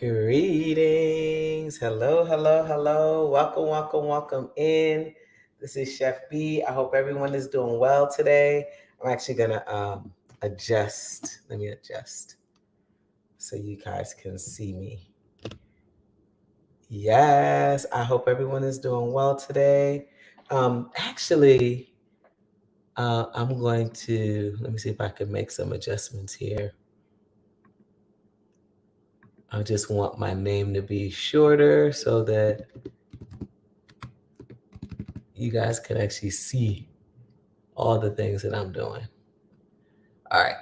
Greetings. Hello, hello, hello. Welcome, welcome, welcome in. This is Chef Bee. I hope everyone is doing well today. I'm actually going to adjust. Let me adjust so you guys can see me. Yes, I hope everyone is doing well today. Actually, I'm going to, let me see if I can make some adjustments here. I just want my name to be shorter so that you guys can actually see all the things that I'm doing. All right.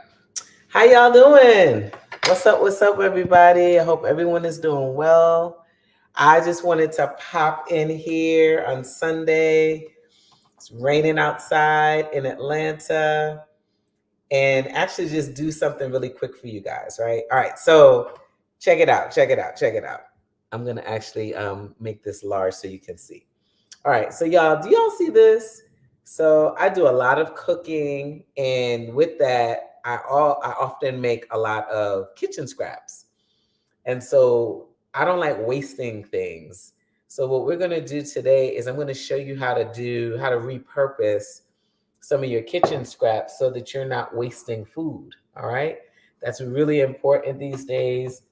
How y'all doing? What's up, everybody? I hope everyone is doing well. I just wanted to pop in here on Sunday. It's raining outside in Atlanta and actually just do something really quick for you guys, right? All right. So check it out. I'm going to actually make this large so you can see. All right, so y'all, do y'all see this? So I do a lot of cooking, and with that, I often make a lot of kitchen scraps. And so I don't like wasting things. So what we're gonna do today is I'm gonna show you how to repurpose some of your kitchen scraps so that you're not wasting food. All right. That's really important these days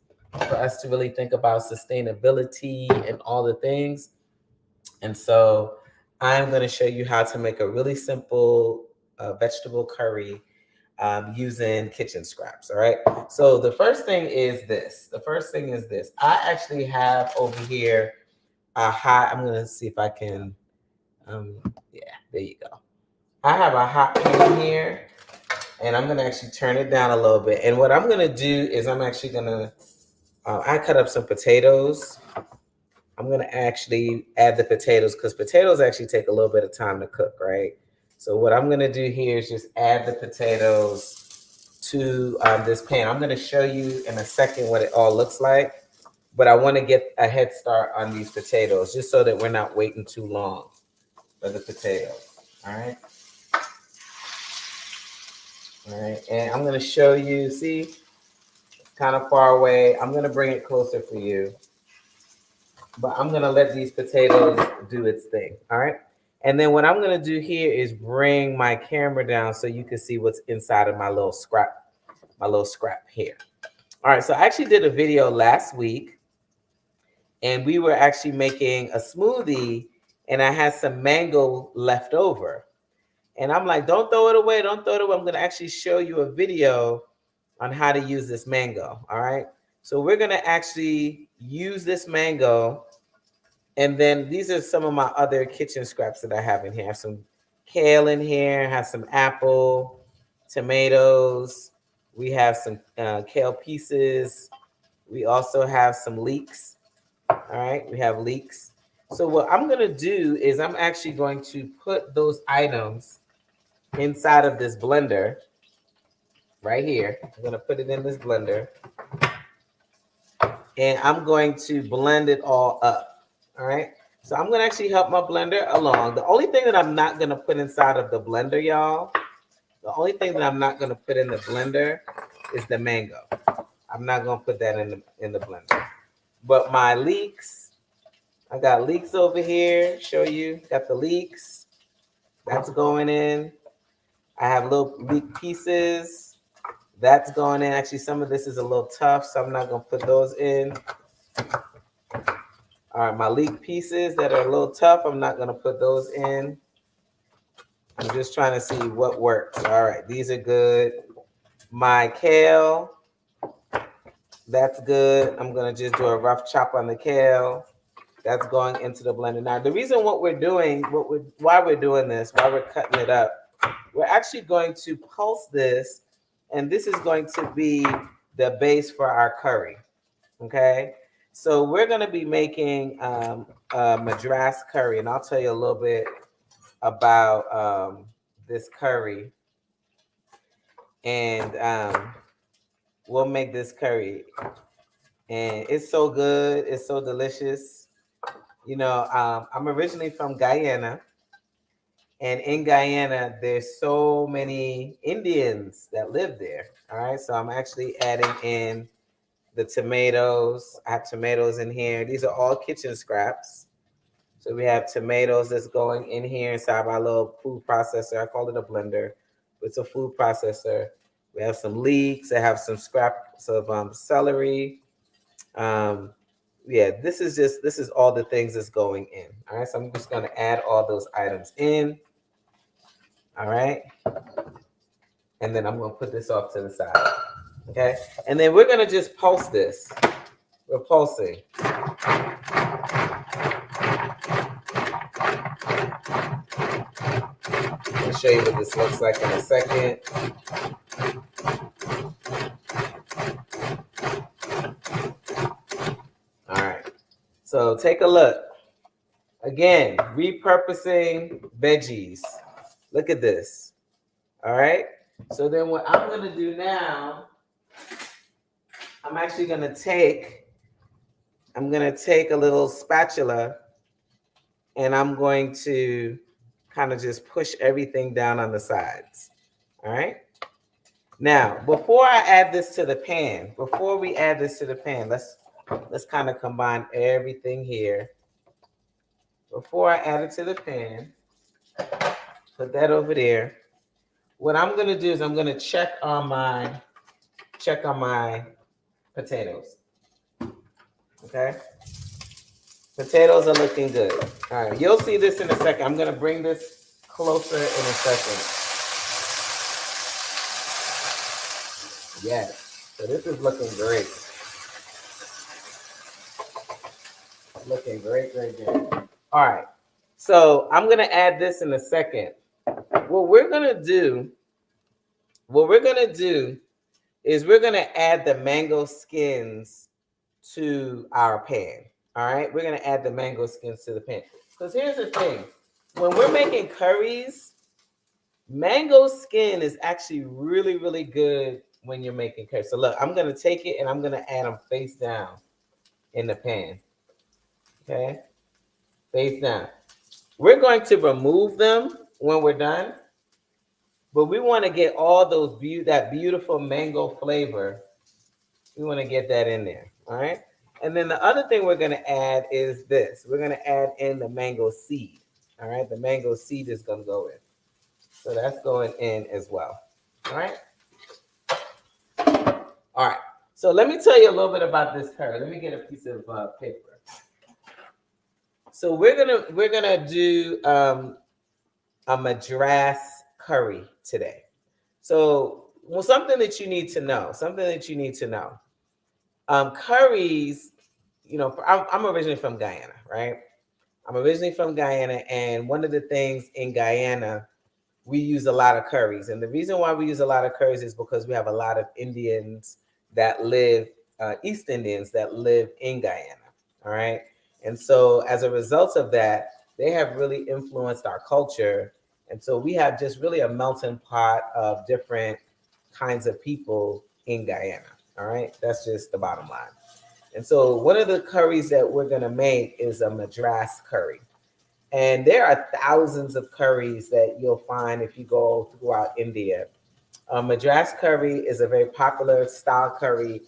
for us to really think about sustainability and all the things. And so I'm going to show you how to make a really simple vegetable curry using kitchen scraps. All right. So the first thing is this. I actually have over here a hot, I'm going to see if I can, yeah, there you go. I have a hot pan here and I'm going to actually turn it down a little bit. And what I'm going to do is I'm actually going to, I cut up some potatoes. I'm going to actually add the potatoes because potatoes actually take a little bit of time to cook, right? So what I'm going to do here is just add the potatoes to this pan. I'm going to show you in a second what it all looks like, but I want to get a head start on these potatoes just so that we're not waiting too long for the potatoes, all right? All right, and I'm going to show you, see, it's kind of far away. I'm going to bring it closer for you. But I'm gonna let these potatoes do its thing. All right. And then what I'm gonna do here is bring my camera down so you can see what's inside of my little scrap here. All right. So I actually did a video last week and we were actually making a smoothie and I had some mango left over. And I'm like, don't throw it away. Don't throw it away. I'm gonna actually show you a video on how to use this mango. All right. So we're gonna actually use this mango. And then these are some of my other kitchen scraps that I have in here. I have some kale in here, I have some apple, tomatoes. We have some kale pieces. We also have some leeks. All right, we have leeks. So what I'm gonna do is I'm actually going to put those items inside of this blender right here. I'm gonna put it in this blender and I'm going to blend it all up. All right. So I'm going to actually help my blender along. The only thing that I'm not going to put inside of the blender, y'all, the only thing that I'm not going to put in the blender is the mango. I'm not going to put that in the blender. But my leeks, I got leeks over here. Show you, got the leeks. That's going in. I have little leek pieces. That's going in. Actually, some of this is a little tough, so I'm not going to put those in. All right, my leek pieces that are a little tough, I'm not going to put those in. I'm just trying to see what works. All right, these are good. My kale, that's good. I'm going to just do a rough chop on the kale. That's going into the blender. Now, the reason why we're doing this, why we're cutting it up, we're actually going to pulse this, and this is going to be the base for our curry, okay? So we're going to be making a madras curry, and I'll tell you a little bit about this curry. And we'll make this curry. And it's so good. It's so delicious. You know, I'm originally from Guyana. And in Guyana, there's so many Indians that live there. All right. So I'm actually adding in the tomatoes. I have tomatoes in here. These are all kitchen scraps. So we have tomatoes that's going in here inside my little food processor. I call it a blender. It's a food processor. We have some leeks. I have some scraps of celery. Yeah, this is all the things that's going in. All right, so I'm just gonna add all those items in. All right, and then I'm gonna put this off to the side. Okay, and then we're gonna just pulse this. We're pulsing. I'll show you what this looks like in a second. All right, so take a look. Again, repurposing veggies. Look at this. All right, so then what I'm gonna do now, I'm actually gonna take a little spatula and I'm going to kind of just push everything down on the sides. All right. Now, before I add this to the pan, let's kind of combine everything here. Before I add it to the pan, put that over there. What I'm gonna do is I'm gonna check on my potatoes. Okay. Potatoes are looking good. All right, you'll see this in a second. I'm gonna bring this closer in a second. Yes, so this is looking great. Looking great, great, great. All right, so I'm gonna add this in a second. What we're gonna do is we're gonna add the mango skins to our pan. All right, we're gonna add the mango skins to the pan. Because here's the thing, when we're making curries, mango skin is actually really, really good when you're making curry. So look, I'm gonna take it and I'm gonna add them face down in the pan. Okay, face down. We're going to remove them when we're done, but we want to get all those that beautiful mango flavor. We want to get that in there. All right. And then the other thing we're going to add is this. We're going to add in the mango seed. All right. The mango seed is going to go in. So that's going in as well. All right. All right. So let me tell you a little bit about this curry. Let me get a piece of paper. So we're gonna do a madras curry today. So something that you need to know. Curries, you know, I'm originally from Guyana, right? I'm originally from Guyana, and one of the things in Guyana, we use a lot of curries. And the reason why we use a lot of curries is because we have a lot of Indians that live, East Indians that live in Guyana, all right? And so as a result of that, they have really influenced our culture. And so we have just really a melting pot of different kinds of people in Guyana, all right? That's just the bottom line. And so one of the curries that we're gonna make is a madras curry. And there are thousands of curries that you'll find if you go throughout India. Madras curry is a very popular style curry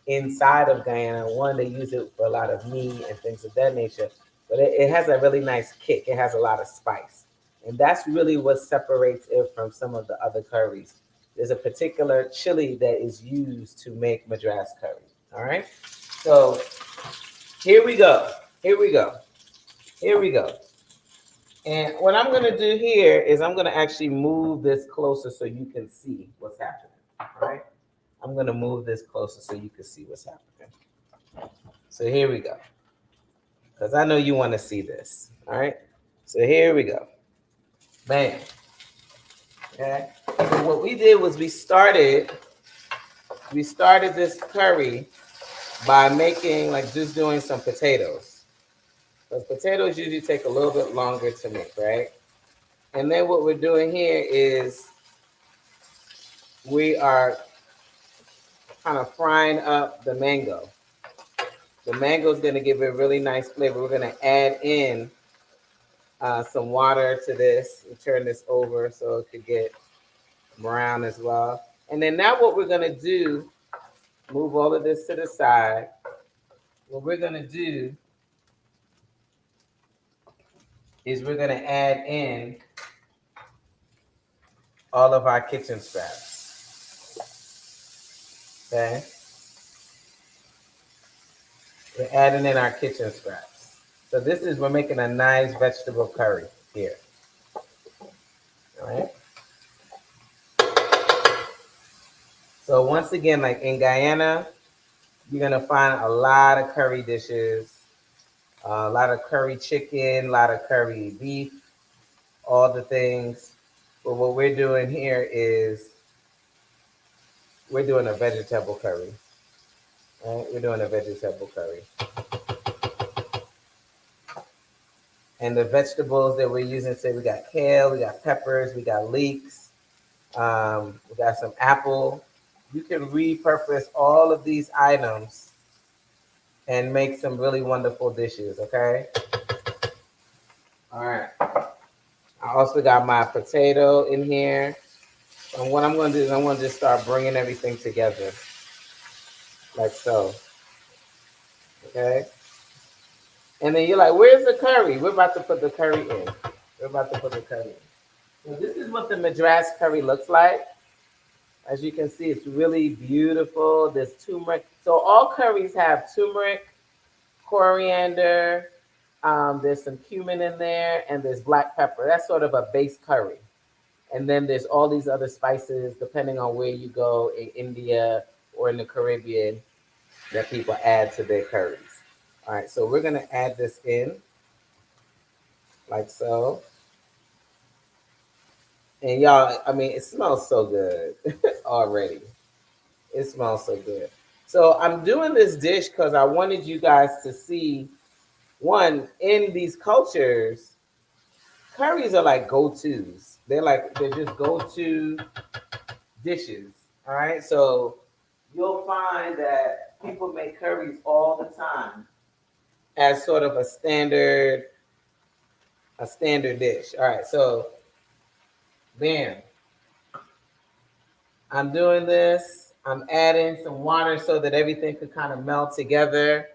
inside of Guyana. One, they use it for a lot of meat and things of that nature, but it has a really nice kick. It has a lot of spice. And that's really what separates it from some of the other curries. There's a particular chili that is used to make Madras curry. All right. So here we go. And what I'm going to do here is I'm going to actually move this closer so you can see what's happening. All right. I'm going to move this closer so you can see what's happening. So here we go. Because I know you want to see this. All right. So here we go. Bam. Okay. So what we did was we started this curry by making, like, just doing some potatoes. Because potatoes usually take a little bit longer to make, right? And then what we're doing here is we are kind of frying up the mango. The mango is going to give it a really nice flavor. We're going to add in some water to this and turn this over so it could get brown as well. And then now what we're going to do move all of this to the side. What we're gonna do is we're gonna add in all of our kitchen scraps. Okay? We're adding in our kitchen scraps. So we're making a nice vegetable curry here. All right? So once again, like in Guyana, you're gonna find a lot of curry dishes, a lot of curry chicken, a lot of curry beef, all the things. But what we're doing here is we're doing a vegetable curry. Right? We're doing a vegetable curry. And the vegetables that we're using, say we got kale, we got peppers, we got leeks, we got some apple. You can repurpose all of these items and make some really wonderful dishes, okay? All right. I also got my potato in here. And what I'm gonna do is I'm gonna just start bringing everything together, like so, okay? And then you're like, where's the curry? We're about to put the curry in. We're about to put the curry in. So this is what the Madras curry looks like. As you can see, it's really beautiful. There's turmeric. So all curries have turmeric, coriander, there's some cumin in there, and there's black pepper. That's sort of a base curry. And then there's all these other spices, depending on where you go in India or in the Caribbean, that people add to their curries. All right, so we're gonna add this in, like so. And y'all, I mean, it smells so good already. It smells so good. So I'm doing this dish because I wanted you guys to see, one, in these cultures, curries are like go-tos. They're just go-to dishes. All right. So you'll find that people make curries all the time as sort of a standard dish. All right. So bam. I'm doing this. I'm adding some water so that everything could kind of melt together.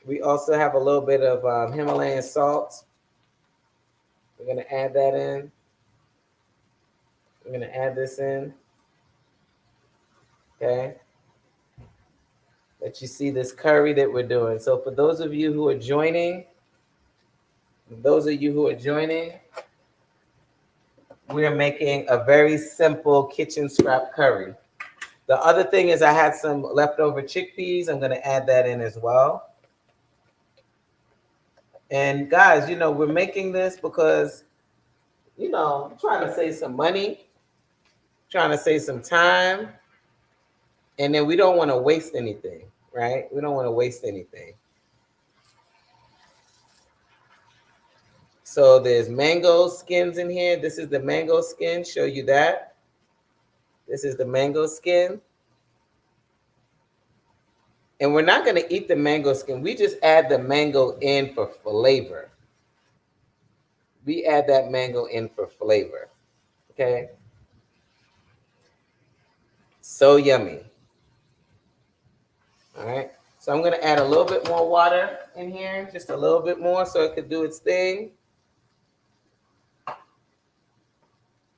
We also have a little bit of Himalayan salt. We're gonna add that in. We're gonna add this in. Okay. Let you see this curry that we're doing. So for those of you who are joining, we are making a very simple kitchen scrap curry. The other thing is I had some leftover chickpeas. I'm gonna add that in as well. And guys, we're making this because, I'm trying to save some money, trying to save some time, and then we don't want to waste anything, right? We don't want to waste anything. So there's mango skins in here. This is the mango skin, show you that. This is the mango skin. And we're not gonna eat the mango skin. We just add the mango in for flavor. We add that mango in for flavor, okay? So yummy. All right, so I'm gonna add a little bit more water in here, just a little bit more so it could do its thing.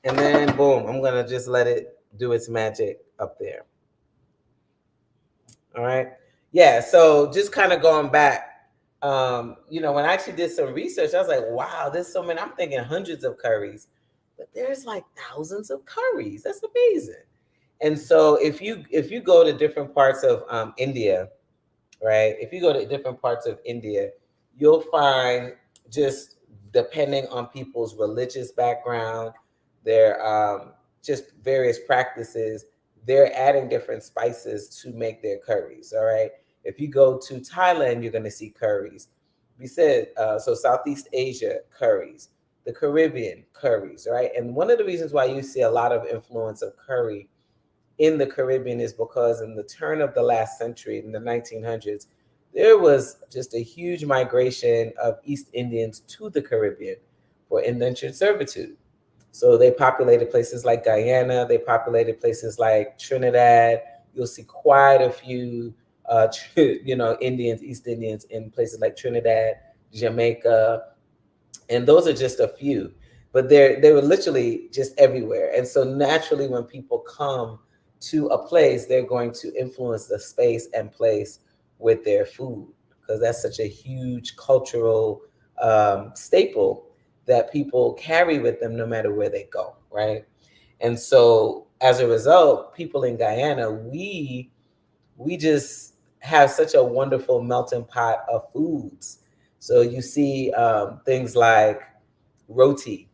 And then boom, I'm gonna just let it do its magic up there. All right, yeah, so just kind of going back, when I actually did some research, I was like, wow, there's so many. I'm thinking hundreds of curries, but there's like thousands of curries. That's amazing. And so if you go to different parts of India, right? If you go to different parts of India, you'll find, just depending on people's religious background, their just various practices, they're adding different spices to make their curries. All right. If you go to Thailand, you're going to see curries. We said so Southeast Asia curries, the Caribbean curries, right? And one of the reasons why you see a lot of influence of curry in the Caribbean is because in the turn of the last century, in the 1900s, there was just a huge migration of East Indians to the Caribbean for indentured servitude. So they populated places like Guyana, they populated places like Trinidad, You'll see quite a few, Indians, East Indians in places like Trinidad, Jamaica, and those are just a few. But they were literally just everywhere. And so naturally, when people come to a place, they're going to influence the space and place with their food, because that's such a huge cultural staple that people carry with them no matter where they go, right? And so as a result, people in Guyana, we just have such a wonderful melting pot of foods. So you see things like roti.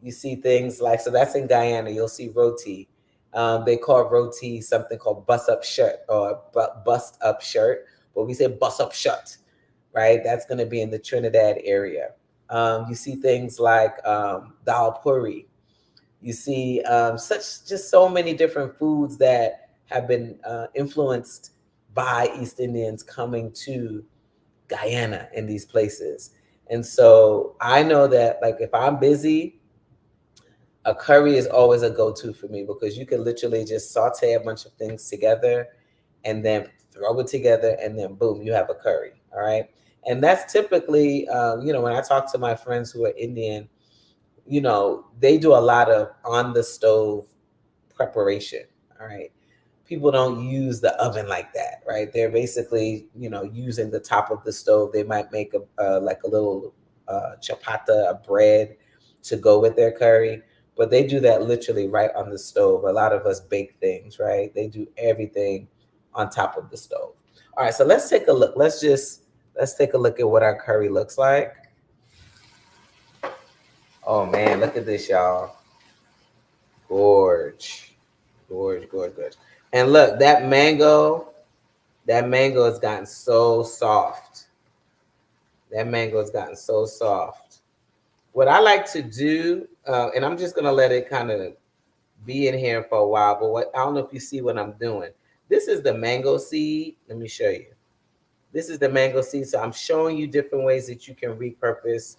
You see things like, so that's in Guyana, you'll see roti. They call roti something called bust up shirt, or bust up shirt, but we say bust up shirt, right? That's going to be in the Trinidad area. You see things like dal puri. You see just so many different foods that have been influenced by East Indians coming to Guyana in these places. And so I know that, like, if I'm busy, a curry is always a go-to for me, because you can literally just saute a bunch of things together and then throw it together, and then boom, you have a curry. All right. And that's typically, when I talk to my friends who are Indian, they do a lot of on the stove preparation. All right. People don't use the oven like that, right? They're basically, using the top of the stove. They might make like a little chapata, a bread, to go with their curry, but they do that literally right on the stove. A lot of us bake things, right? They do everything on top of the stove. All right, so let's take a look. Let's take a look at what our curry looks like. Oh man, look at this, y'all. Gorge. And look, that mango has gotten so soft. What I like to do, and I'm just gonna let it kind of be in here for a while, but I don't know if you see what I'm doing. This is the mango seed. Let me show you. This is the mango seed. So I'm showing you different ways that you can repurpose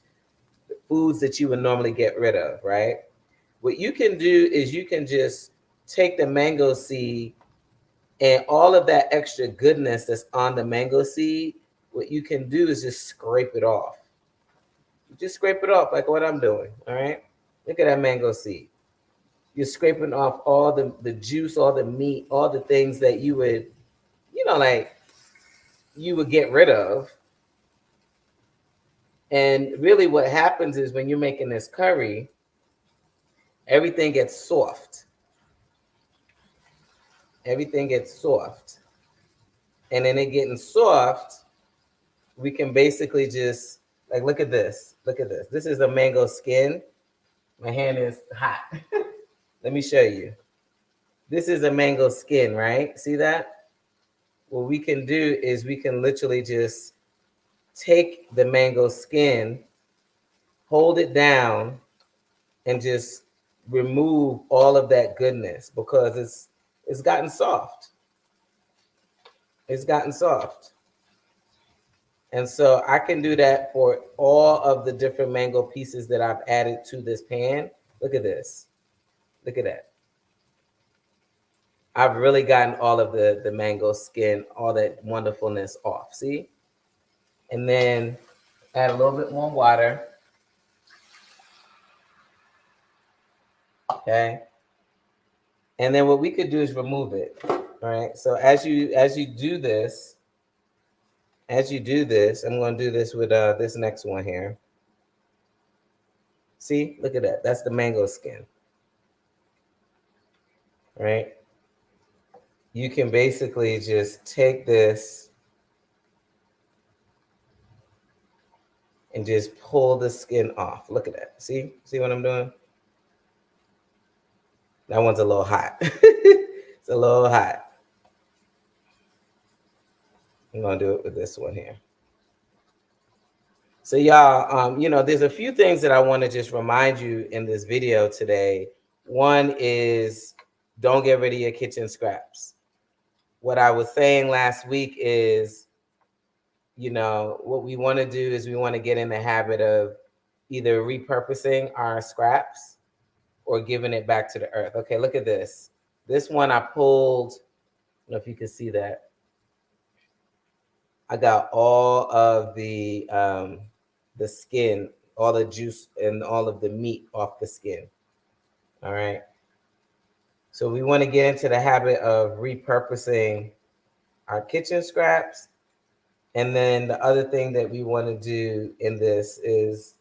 the foods that you would normally get rid of, right? What you can do is you can just take the mango seed and all of that extra goodness that's on the mango seed. What you can do is just scrape it off. You just scrape it off like what I'm doing, all right? Look at that mango seed. You're scraping off all the juice, all the meat, all the things that you would, you would get rid of. And really what happens is when you're making this curry, everything gets soft. Everything gets soft. And then it getting soft, we can basically just, like, look at this. Look at this. This is a mango skin. My hand is hot. Let me show you. This is a mango skin, right? See that? What we can do is we can literally just take the mango skin, hold it down, and just remove all of that goodness, because it's gotten soft. It's gotten soft. And so I can do that for all of the different mango pieces that I've added to this pan. Look at this. Look at that. I've really gotten all of the mango skin, all that wonderfulness off. See? And then add a little bit more water. Okay. And then what we could do is remove it. All right. So as you do this, I'm going to do this with this next one here. See, look at that. That's the mango skin. Right? You can basically just take this and just pull the skin off. Look at that. See what I'm doing? That one's a little hot. It's a little hot. I'm going to do it with this one here. So y'all, there's a few things that I want to just remind you in this video today. One is, don't get rid of your kitchen scraps. What I was saying last week is, what we want to do is we want to get in the habit of either repurposing our scraps or giving it back to the earth. Okay, look at this. This one I pulled know if you can see that. I got all of the skin, all the juice and all of the meat off the skin. All right. So we want to get into the habit of repurposing our kitchen scraps. And then the other thing that we want to do in this is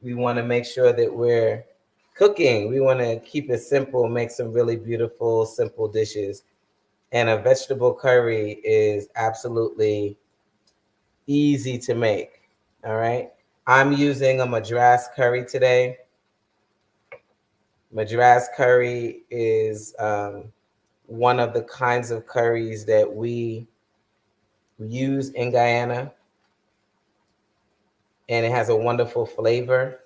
we want to make sure that we're cooking. We want to keep it simple, make some really beautiful, simple dishes. And a vegetable curry is absolutely easy to make. All right. I'm using a Madras curry today. Madras curry is one of the kinds of curries that we use in Guyana. And it has a wonderful flavor,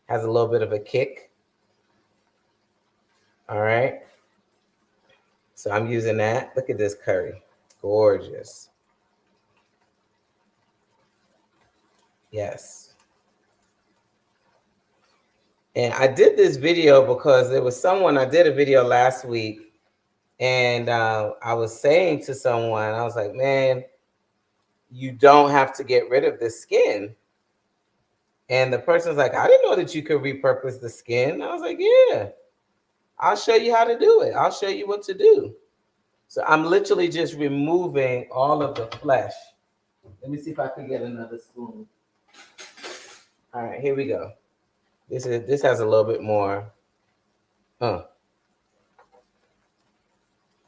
has a little bit of a kick. All right. So I'm using that. Look at this curry. Gorgeous. Yes. And I did this video because there was someone, I did a video last week, and I was saying to someone, I was like, man, you don't have to get rid of the skin. And the person's like, I didn't know that you could repurpose the skin. I was like, yeah, I'll show you how to do it. I'll show you what to do. So I'm literally just removing all of the flesh. Let me see if I can get another spoon. All right, here we go. This has a little bit more.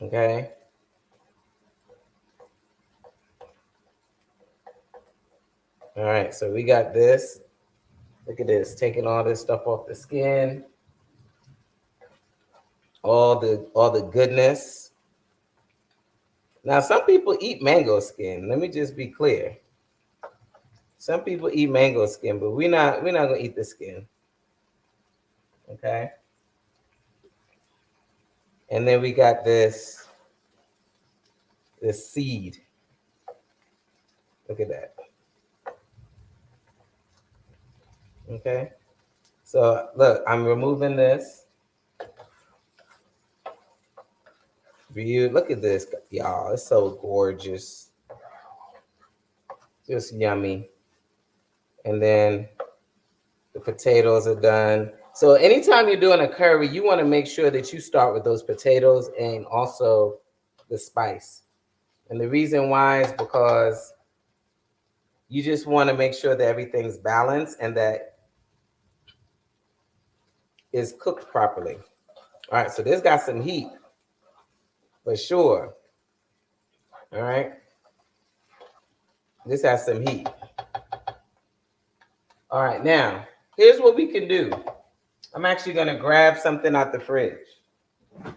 Okay. All right, so we got this. Look at this, taking all this stuff off the skin. All the goodness. Now, some people eat mango skin. Let me just be clear. Some people eat mango skin, but we're not gonna eat the skin. Okay. And then we got this seed. Look at that. Okay. So look, I'm removing this. Look at this, y'all. It's so gorgeous. Just yummy. And then the potatoes are done. So anytime you're doing a curry, you want to make sure that you start with those potatoes and also the spice. And the reason why is because you just want to make sure that everything's balanced and that is cooked properly. All right, so this got some heat for sure. All right. This has some heat. All right, now, here's what we can do. I'm actually going to grab something out the fridge. All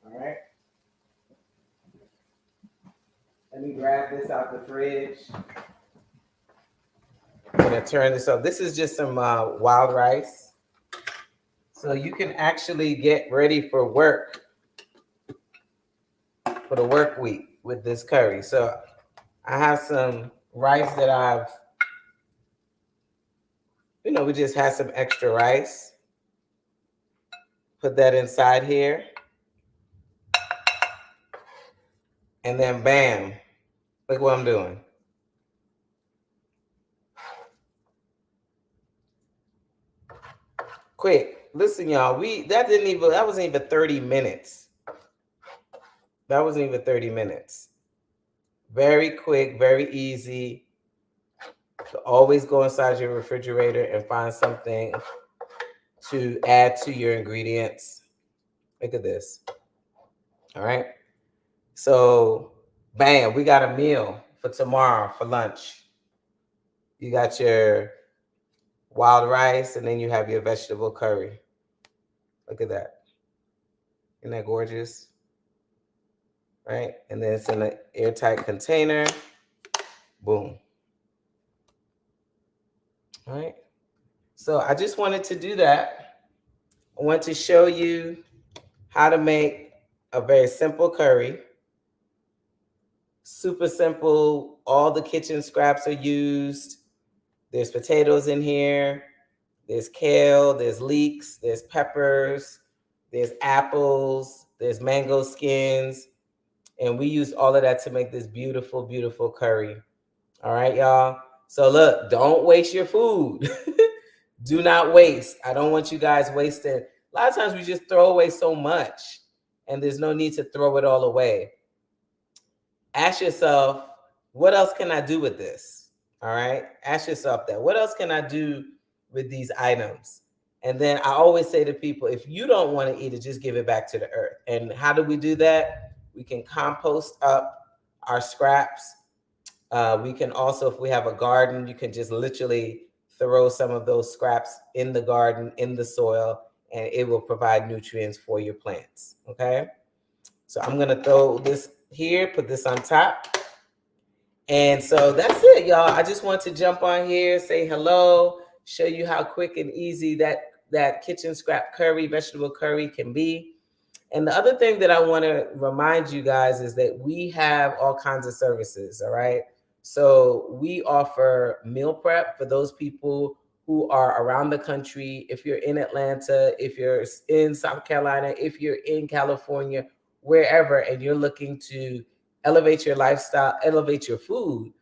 right. Let me grab this out the fridge. I'm going to turn this up. This is just some wild rice. So you can actually get ready for work, for the work week with this curry. So I have some rice that we just had some extra rice. Put that inside here. And then bam, look what I'm doing. Quick, listen, y'all, that wasn't even 30 minutes. That wasn't even 30 minutes. Very quick, very easy. To always go inside your refrigerator and find something to add to your ingredients. Look at this. All right. So, bam, we got a meal for tomorrow for lunch. You got your wild rice, and then you have your vegetable curry. Look at that. Isn't that gorgeous? Right? And then it's in an airtight container. Boom. All right. So I just wanted to do that. I want to show you how to make a very simple curry. Super simple. All the kitchen scraps are used. There's potatoes in here. There's kale, there's leeks, there's peppers, there's apples, there's mango skins. And we used all of that to make this beautiful, beautiful curry. All right, y'all. So look, don't waste your food. Do not waste. I don't want you guys wasting. A lot of times we just throw away so much, and there's no need to throw it all away. Ask yourself, what else can I do with this? All right. Ask yourself that. What else can I do with these items? And then I always say to people, if you don't want to eat it, just give it back to the earth. And how do we do that? We can compost up our scraps. We can also, if we have a garden, you can just literally throw some of those scraps in the garden, in the soil, and it will provide nutrients for your plants. Okay. So I'm going to throw this here, put this on top. And so that's it, y'all. I just want to jump on here, say hello, show you how quick and easy that kitchen scrap curry, vegetable curry can be. And the other thing that I want to remind you guys is that we have all kinds of services, all right? So we offer meal prep for those people who are around the country. If you're in Atlanta, if you're in South Carolina, if you're in California, wherever, and you're looking to elevate your lifestyle, elevate your food,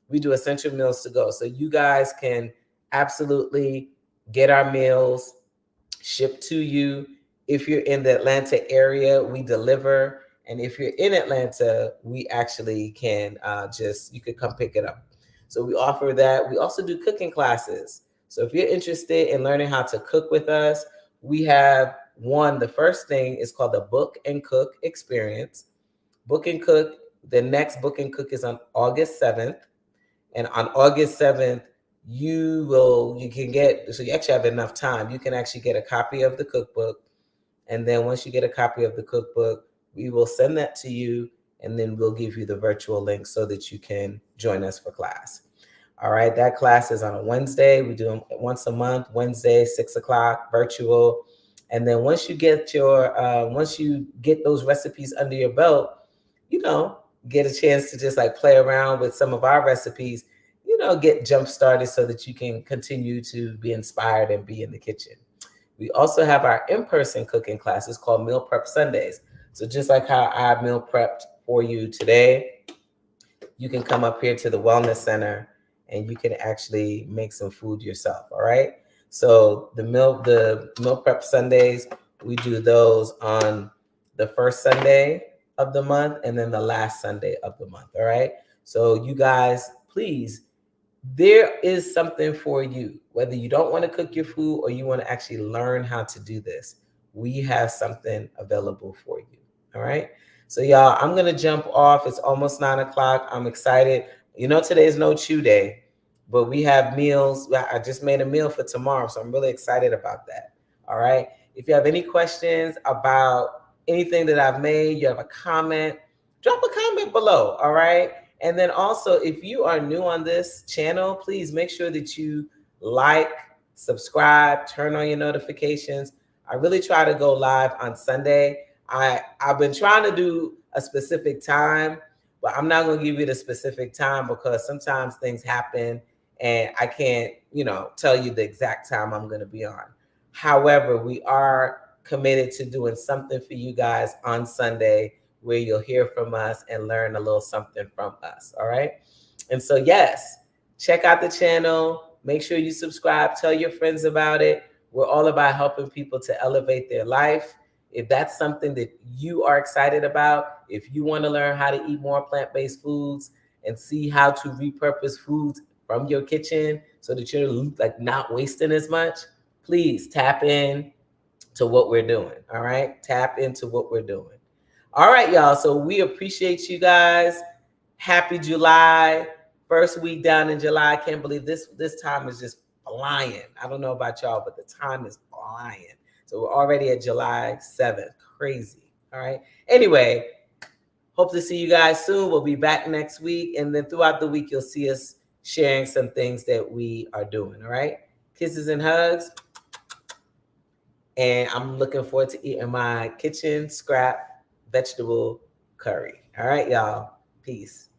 we do essential meals to go. So you guys can absolutely get our meals shipped to you. If you're in the Atlanta area, we deliver. And if you're in Atlanta, we actually can you could come pick it up. So we offer that. We also do cooking classes. So if you're interested in learning how to cook with us, we have the first thing is called the Book and Cook Experience. Book and Cook, the next Book and Cook is on August 7th. And on August 7th, you can get, so you actually have enough time. You can actually get a copy of the cookbook. And then once you get a copy of the cookbook, we will send that to you. And then we'll give you the virtual link so that you can join us for class. All right. That class is on a Wednesday. We do them once a month, Wednesday, 6:00, virtual. And then once you get those recipes under your belt, get a chance to just like play around with some of our recipes, get jump started so that you can continue to be inspired and be in the kitchen. We also have our in-person cooking classes called Meal Prep Sundays. So just like how I meal prepped for you today, you can come up here to the Wellness Center and you can actually make some food yourself. All right. So the meal prep Sundays, we do those on the first Sunday of the month and then the last Sunday of the month. All right. So you guys, please, there is something for you. Whether you don't want to cook your food or you want to actually learn how to do this, we have something available for you. All right. So y'all, I'm going to jump off. It's almost 9:00. I'm excited. Today is no chew day, but we have meals. I just made a meal for tomorrow, so I'm really excited about that. All right. If you have any questions about anything that I've made, you have a comment, drop a comment below. All right. And then also, if you are new on this channel, please make sure that you like, subscribe, turn on your notifications. I really try to go live on Sunday. I've been trying to do a specific time, but I'm not going to give you the specific time because sometimes things happen and I can't, tell you the exact time I'm going to be on. However, we are committed to doing something for you guys on Sunday where you'll hear from us and learn a little something from us. All right. And so, yes, check out the channel. Make sure you subscribe. Tell your friends about it. We're all about helping people to elevate their life. If that's something that you are excited about, if you want to learn how to eat more plant-based foods and see how to repurpose foods from your kitchen so that you're like not wasting as much, please tap in to what we're doing. All right. Tap into what we're doing. All right, y'all. So we appreciate you guys. Happy July. First week down in July. I can't believe this time is just flying. I don't know about y'all, but the time is flying. So we're already at July 7th. Crazy. All right. Anyway, hope to see you guys soon. We'll be back next week. And then throughout the week, you'll see us sharing some things that we are doing. All right. Kisses and hugs. And I'm looking forward to eating my kitchen scrap vegetable curry. All right, y'all. Peace.